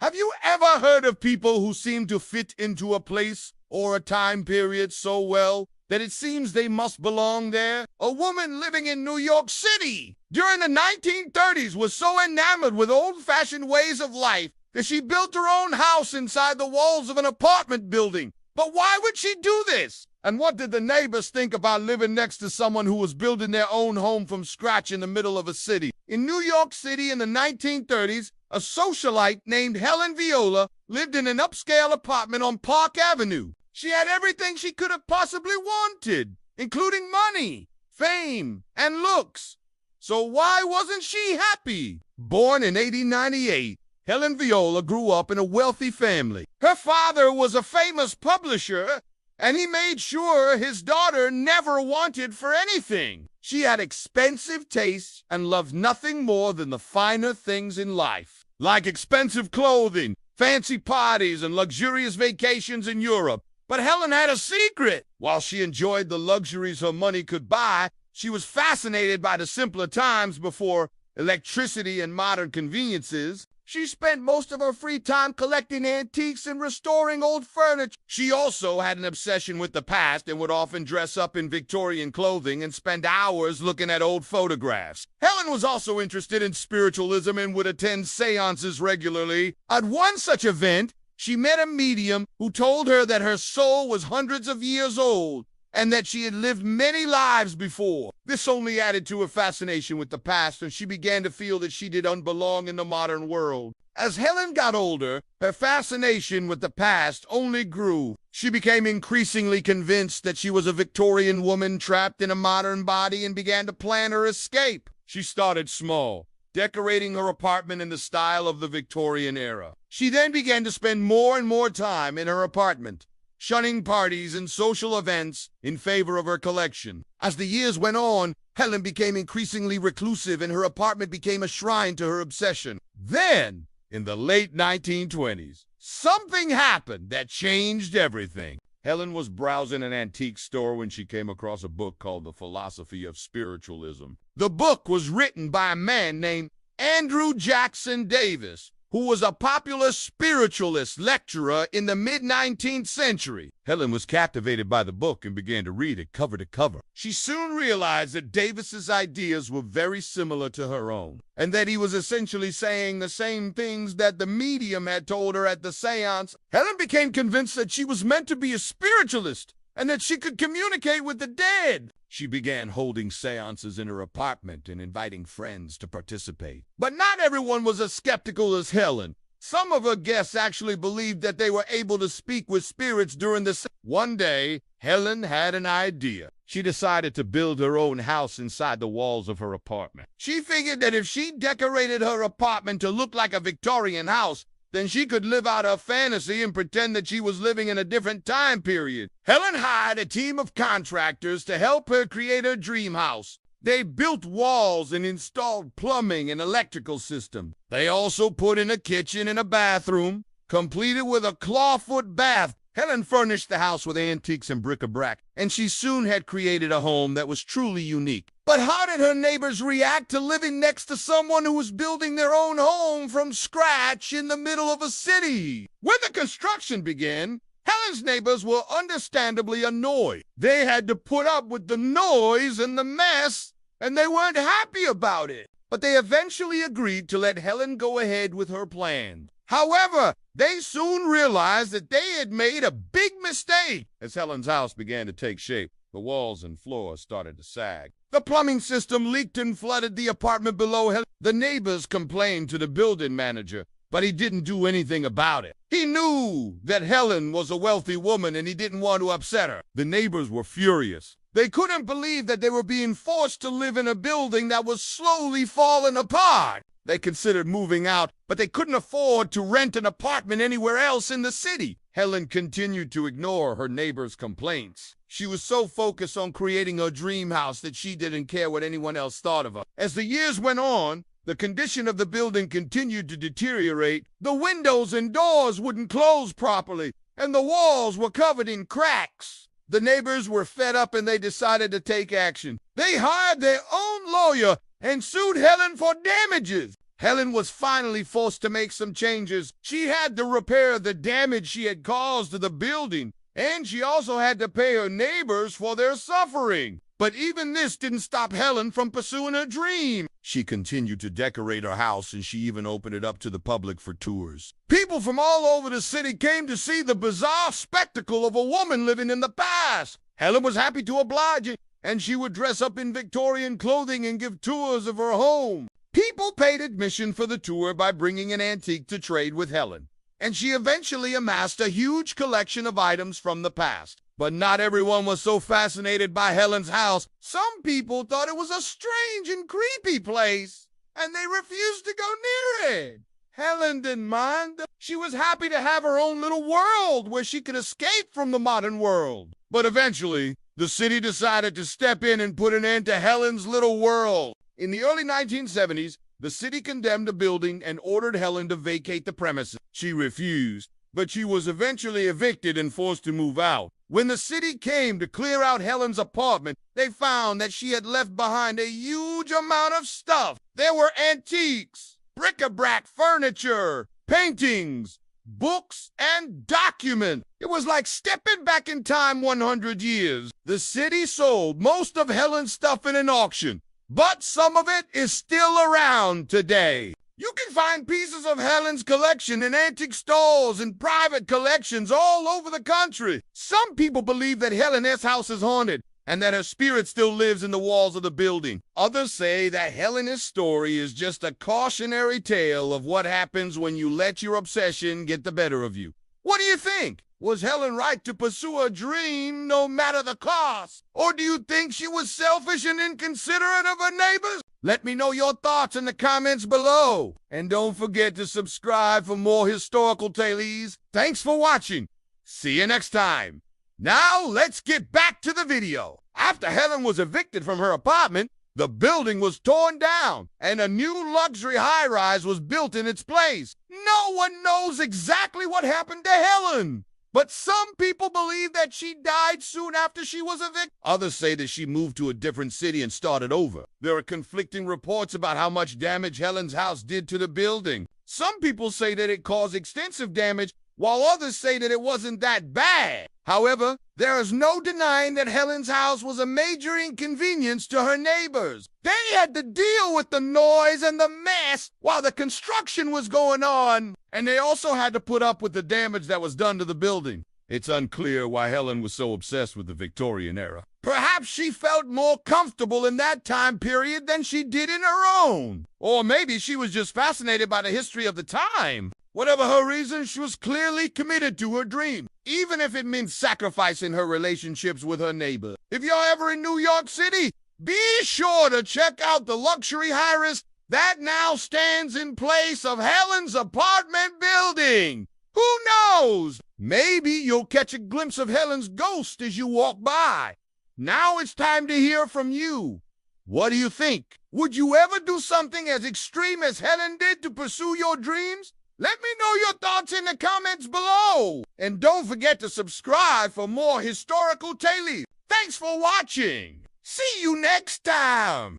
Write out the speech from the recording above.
Have you ever heard of people who seem to fit into a place or a time period so well that it seems they must belong there? A woman living in New York City during the 1930s was so enamored with old-fashioned ways of life that she built her own house inside the walls of an apartment building. But why would she do this? And what did the neighbors think about living next to someone who was building their own home from scratch in the middle of a city? In New York City in the 1930s, a socialite named Helen Viola lived in an upscale apartment on Park Avenue. She had everything she could have possibly wanted, including money, fame, and looks. So why wasn't she happy? Born in 1898, Helen Viola grew up in a wealthy family. Her father was a famous publisher, and he made sure his daughter never wanted for anything. She had expensive tastes and loved nothing more than the finer things in life, like expensive clothing, fancy parties, and luxurious vacations in Europe. But Helen had a secret. While she enjoyed the luxuries her money could buy, she was fascinated by the simpler times before electricity and modern conveniences. She spent most of her free time collecting antiques and restoring old furniture. She also had an obsession with the past and would often dress up in Victorian clothing and spend hours looking at old photographs. Helen was also interested in spiritualism and would attend seances regularly. At one such event, she met a medium who told her that her soul was hundreds of years old and that she had lived many lives before. This only added to her fascination with the past, and she began to feel that she didn't belong in the modern world. As Helen got older, her fascination with the past only grew. She became increasingly convinced that she was a Victorian woman trapped in a modern body and began to plan her escape. She started small, decorating her apartment in the style of the Victorian era. She then began to spend more and more time in her apartment, shunning parties and social events in favor of her collection. As the years went on, Helen became increasingly reclusive and her apartment became a shrine to her obsession. Then, in the late 1920s, something happened that changed everything. Helen was browsing an antique store when she came across a book called The Philosophy of Spiritualism. The book was written by a man named Andrew Jackson Davis, who was a popular spiritualist lecturer in the mid-19th century. Helen was captivated by the book and began to read it cover to cover. She soon realized that Davis's ideas were very similar to her own, and that he was essentially saying the same things that the medium had told her at the seance. Helen became convinced that she was meant to be a spiritualist and that she could communicate with the dead. She began holding seances in her apartment and inviting friends to participate. But not everyone was as skeptical as Helen. Some of her guests actually believed that they were able to speak with spirits during the One day, Helen had an idea. She decided to build her own house inside the walls of her apartment. She figured that if she decorated her apartment to look like a Victorian house, then she could live out her fantasy and pretend that she was living in a different time period. Helen hired a team of contractors to help her create her dream house. They built walls and installed plumbing and electrical systems. They also put in a kitchen and a bathroom, completed with a clawfoot bath. Helen furnished the house with antiques and bric-a-brac, and she soon had created a home that was truly unique. But how did her neighbors react to living next to someone who was building their own home from scratch in the middle of a city? When the construction began, Helen's neighbors were understandably annoyed. They had to put up with the noise and the mess, and they weren't happy about it. But they eventually agreed to let Helen go ahead with her plan. However, they soon realized that they had made a big mistake. As Helen's house began to take shape, the walls and floors started to sag. The plumbing system leaked and flooded the apartment below Helen. The neighbors complained to the building manager, but he didn't do anything about it. He knew that Helen was a wealthy woman and he didn't want to upset her. The neighbors were furious. They couldn't believe that they were being forced to live in a building that was slowly falling apart. They considered moving out, but they couldn't afford to rent an apartment anywhere else in the city. Helen continued to ignore her neighbors' complaints. She was so focused on creating her dream house that she didn't care what anyone else thought of her. As the years went on, the condition of the building continued to deteriorate. The windows and doors wouldn't close properly, and the walls were covered in cracks. The neighbors were fed up and they decided to take action. They hired their own lawyer and sued Helen for damages. Helen was finally forced to make some changes. She had to repair the damage she had caused to the building, and she also had to pay her neighbors for their suffering. But even this didn't stop Helen from pursuing her dream. She continued to decorate her house, and she even opened it up to the public for tours. People from all over the city came to see the bizarre spectacle of a woman living in the past. Helen was happy to oblige, and she would dress up in Victorian clothing and give tours of her home. People paid admission for the tour by bringing an antique to trade with Helen, and she eventually amassed a huge collection of items from the past. But not everyone was so fascinated by Helen's house. Some people thought it was a strange and creepy place, and they refused to go near it. Helen didn't mind. She was happy to have her own little world where she could escape from the modern world. But eventually, the city decided to step in and put an end to Helen's little world. In the early 1970s, the city condemned the building and ordered Helen to vacate the premises. She refused, but she was eventually evicted and forced to move out. When the city came to clear out Helen's apartment, they found that she had left behind a huge amount of stuff. There were antiques, bric-a-brac furniture, paintings, books, and documents. It was like stepping back in time 100 years. The city sold most of Helen's stuff in an auction, but some of it is still around today. You can find pieces of Helen's collection in antique stores and private collections all over the country. Some people believe that Helen's house is haunted and that her spirit still lives in the walls of the building. Others say that Helen's story is just a cautionary tale of what happens when you let your obsession get the better of you. What do you think? Was Helen right to pursue her dream no matter the cost? Or do you think she was selfish and inconsiderate of her neighbors? Let me know your thoughts in the comments below. And don't forget to subscribe for more historical tales. Thanks for watching. See you next time. Now let's get back to the video. After Helen was evicted from her apartment, the building was torn down and a new luxury high-rise was built in its place. No one knows exactly what happened to Helen, but some people believe that she died soon after she was evicted. Others say that she moved to a different city and started over. There are conflicting reports about how much damage Helen's house did to the building. Some people say that it caused extensive damage, while others say that it wasn't that bad. However, there is no denying that Helen's house was a major inconvenience to her neighbors. They had to deal with the noise and the mess while the construction was going on, and they also had to put up with the damage that was done to the building. It's unclear why Helen was so obsessed with the Victorian era. Perhaps she felt more comfortable in that time period than she did in her own. Or maybe she was just fascinated by the history of the time. Whatever her reason, she was clearly committed to her dream, even if it meant sacrificing her relationships with her neighbor. If you're ever in New York City, be sure to check out the luxury high-rise that now stands in place of Helen's apartment building. Who knows? Maybe you'll catch a glimpse of Helen's ghost as you walk by. Now it's time to hear from you. What do you think? Would you ever do something as extreme as Helen did to pursue your dreams? Let me know your thoughts in the comments below. And don't forget to subscribe for more historical tales. Thanks for watching. See you next time.